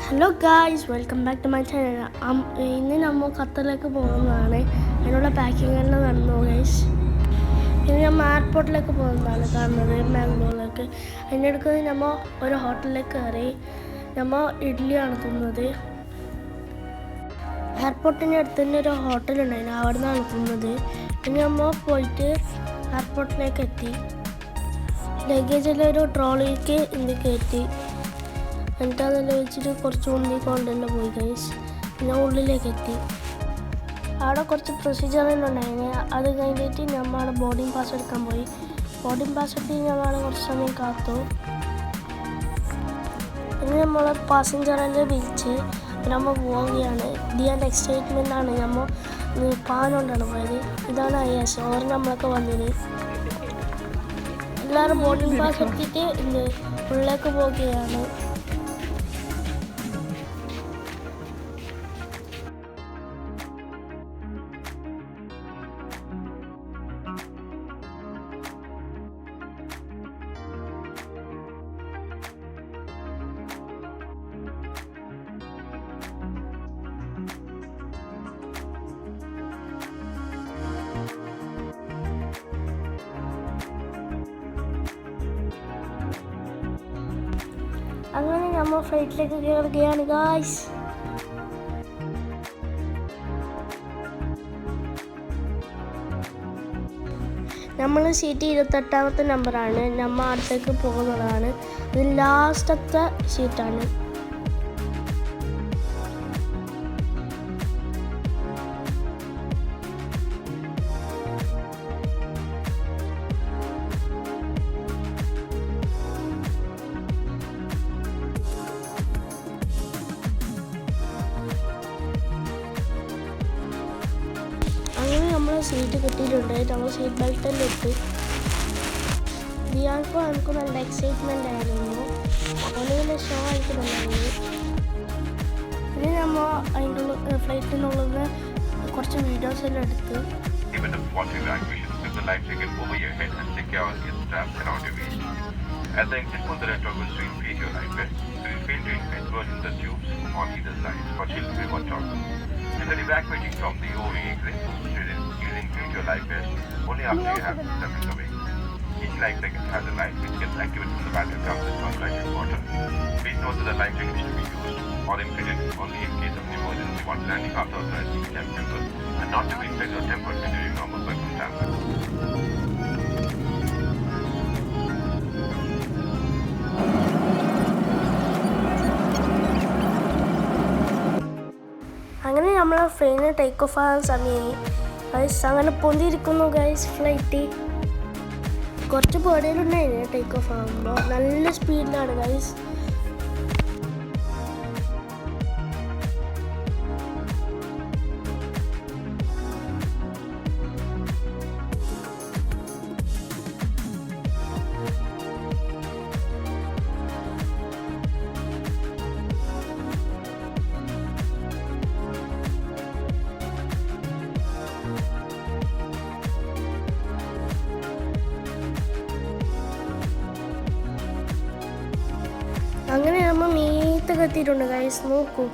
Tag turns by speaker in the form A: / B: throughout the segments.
A: Hello guys, welcome back to my channel. ഇന്ന് നമ്മൾ ഖത്തറിലേക്ക് പോകുന്നതാണ്. അതിനുള്ള പാക്കിംഗ് എല്ലാം നടന്നു ഗൈസ്. ഇന്ന് നമ്മൾ എയർപോർട്ടിലേക്ക് പോകുന്നതാണ് കാണുന്നത്, മാംഗ്ലൂരിലേക്ക്. അതിൻ്റെ അടുത്ത് നമ്മൾ ഒരു ഹോട്ടലിലേക്ക് കയറി. നമ്മൾ ഇഡ്ഡലിയാണ് തിന്നത്. എയർപോർട്ടിൻ്റെ അടുത്ത് തന്നെ ഒരു ഹോട്ടലുണ്ടായിരുന്നു, അവിടെ നിന്നാണ് തിന്നത്. പിന്നെ നമ്മൾ പോയിട്ട് എയർപോർട്ടിലേക്ക് എത്തി. ലഗേജെല്ലാം ഒരു ട്രോളിക്ക് കയറ്റി. എന്നിട്ട് അതെല്ലാം വെച്ചിട്ട് കുറച്ച് കൊണ്ടെല്ലാം പോയി ഗൈസ്. പിന്നെ ഉള്ളിലേക്ക് എത്തി. അവിടെ കുറച്ച് പ്രൊസീജിയറെല്ലാം ഉണ്ടായിരുന്നു. അത് കഴിഞ്ഞിട്ട് നമ്മൾ ബോർഡിംഗ് പാസ് എടുക്കാൻ പോയി. ബോർഡിംഗ് പാസ് എടുത്ത് നമ്മൾ കുറച്ച് സമയം കാത്തു. പിന്നെ നമ്മൾ പാസഞ്ചറെല്ലാം വിളിച്ച് നമ്മൾ പോവുകയാണ്. ഇതിൻ്റെ എക്സൈറ്റ്മെൻ്റാണ്. നമ്മൾ പാനുകൊണ്ടാണ് പോയത്. ഇതാണ് IS ഓർ നമ്മളൊക്കെ വന്നത്. എല്ലാവരും ബോർഡിംഗ് പാസ് എടുത്തിട്ട് ഉള്ളിലേക്ക് പോവുകയാണ്. അങ്ങനെ നമ്മൾ ഫ്ലൈറ്റിലേക്ക് കയറുകയാണ് ഗായ്സ്. നമ്മൾ സീറ്റ് 28ാമത്തെ നമ്പറാണ്. നമ്മൾ അടുത്തേക്ക് പോകുന്നതാണ്. ഇത് ലാസ്റ്റത്തെ സീറ്റാണ്. അങ്ങനെ നമ്മൾ സീറ്റ് കിട്ടിയിട്ടുണ്ട്. നമ്മൾ സീറ്റ് ബെൽറ്റെല്ലാം ഇട്ട്. ദിയാൾക്കും എനിക്ക് നല്ല എക്സൈറ്റ്മെൻ്റ് ആയിരുന്നു. അതുപോലെ ഷോ ആയിട്ടുണ്ടായിരുന്നു. പിന്നെ നമ്മൾ അതിൻ്റെ ഫ്ലൈറ്റിനുള്ളത് കുറച്ച് വീഡിയോസ് എല്ലാം എടുത്ത്.
B: At the exit for the retro will to inflate your life vest, so you fail to inflate in the tubes on either side for children on top. And then evacuating from the OA exit, you inflate your life vest only after you have stepped away. Each life jacket has a light which gets activated when the battery comes with sunlight water. Please note that the life jacket is to be used or inflated only in case of an emergency once landing after authorized temper and not to be inflated or tempered during normal circumstances.
A: അങ്ങനെ നമ്മൾ ഫ്ലൈറ്റിന് take off ആകാൻ സമയമായി guys. അങ്ങനെ പൊന്തിയിരിക്കുന്നു guys flight. കുറച്ച് പേടിയിലുണ്ടായിരുന്നു take off ആകുമ്പോൾ. നല്ല സ്പീഡിലാണ് ഗൈസ്. അങ്ങനെ നമ്മൾ മീത്തൊക്കെ എത്തിയിട്ടുണ്ട് ഗൈസ്. നോക്കൂ,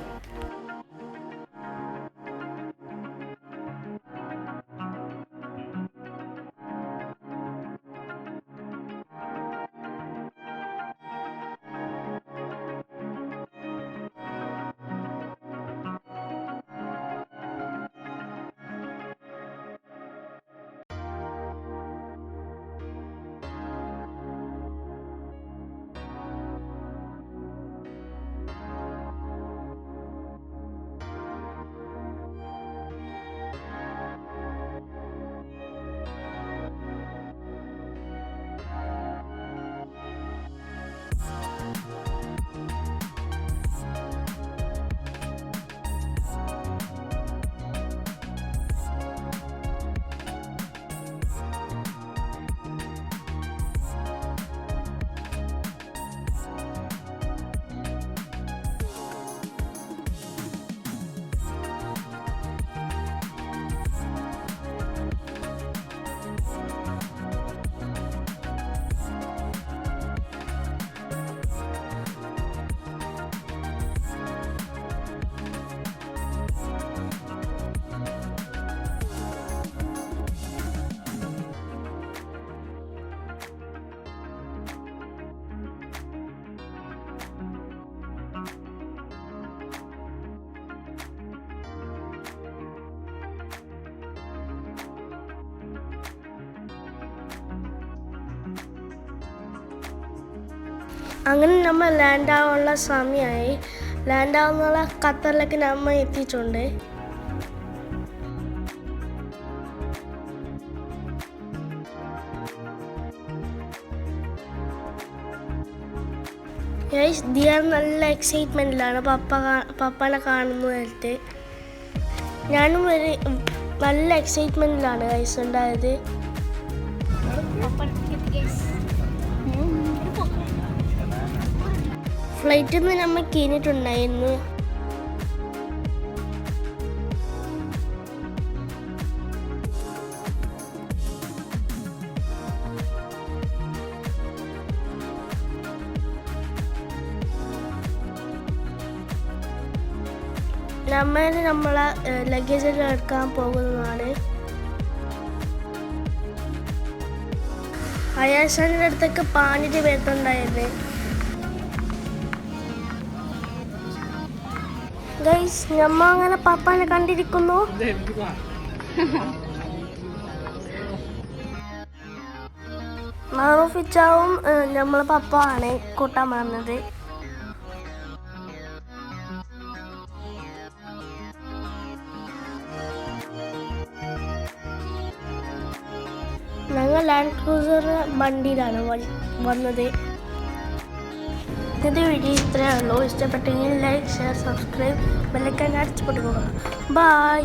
A: അങ്ങനെ നമ്മൾ ലാൻഡ് ആവാനുള്ള സമയമായി. ലാൻഡ് ആവുന്നുള്ള ഖത്തറിലേക്ക് നമ്മൾ എത്തിയിട്ടുണ്ട്. ഗൈസ് ദിയ നല്ല എക്സൈറ്റ്മെൻറ്റിലാണ് പപ്പനെ കാണുന്നതായിട്ട്. ഞാനും ഒരു നല്ല എക്സൈറ്റ്മെൻറ്റിലാണ് ഗൈസ് ഉണ്ടായത്. ഫ്ലൈറ്റിൽ നിന്ന് നമ്മൾ കീഞ്ഞിട്ടുണ്ടായിരുന്നു. നമ്മളെ ലഗേജ് എടുക്കാൻ പോകുന്നതാണ്. അയാസാന്റെ അടുത്തേക്ക് പാഞ്ഞിട്ട് വരുന്നുണ്ടായിരുന്നു. ഗൈസ് നമ്മ അങ്ങനെ പപ്പാനെ കണ്ടിരിക്കുന്നു. മാറൂഫിച്ചാവും നമ്മളെ പപ്പ ആണ് കൂട്ടാൻ വന്നത്. ഞങ്ങൾ ലാൻഡ് ക്രൂസർ വണ്ടിയിലാണ് വന്നത്. ഇന്നത്തെ വീഡിയോ ഇത്രയേ ഉള്ളൂ. ഇഷ്ടപ്പെട്ടെങ്കിൽ ലൈക്ക്, ഷെയർ, സബ്സ്ക്രൈബ്, ബെല്ലൈക്കൺ അടിച്ചു കൊടുക്കുക. ബൈ.